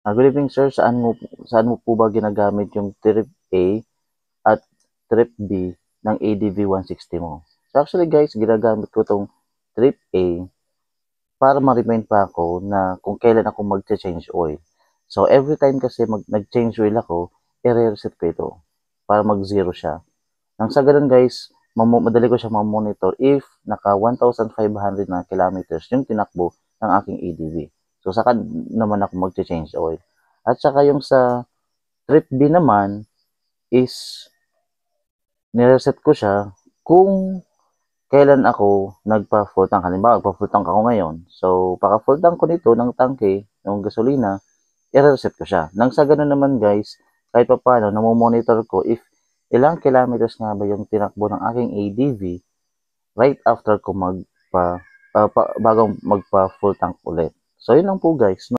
Good evening sir, saan mo po ba ginagamit yung trip A at trip B ng ADV 160 mo? So actually guys, ginagamit ko tong trip A para ma-remind pa ako na kung kailan ako mag-change oil. So every time kasi nag-change oil ako, i-reset ko ito para mag-zero siya. Nang sa ganun guys, madali ko siya ma-monitor if naka 1,500 na kilometers yung tinakbo ng aking ADV. So saka naman ako mag-change oil. At saka yung sa trip B naman is nireset ko siya kung kailan ako nagpa-full tank. Halimbawa, nagpa-full tank ako ngayon. So, pagka-full tank ko nito ng tangke, ng gasolina, i-reset ko siya. Nang sa ganun naman guys, kahit pa paano, namomonitor ko if ilang kilometers nga ba yung tinakbo ng aking ADV right after ko bagong magpa full tank ulit. So, yun lang po guys.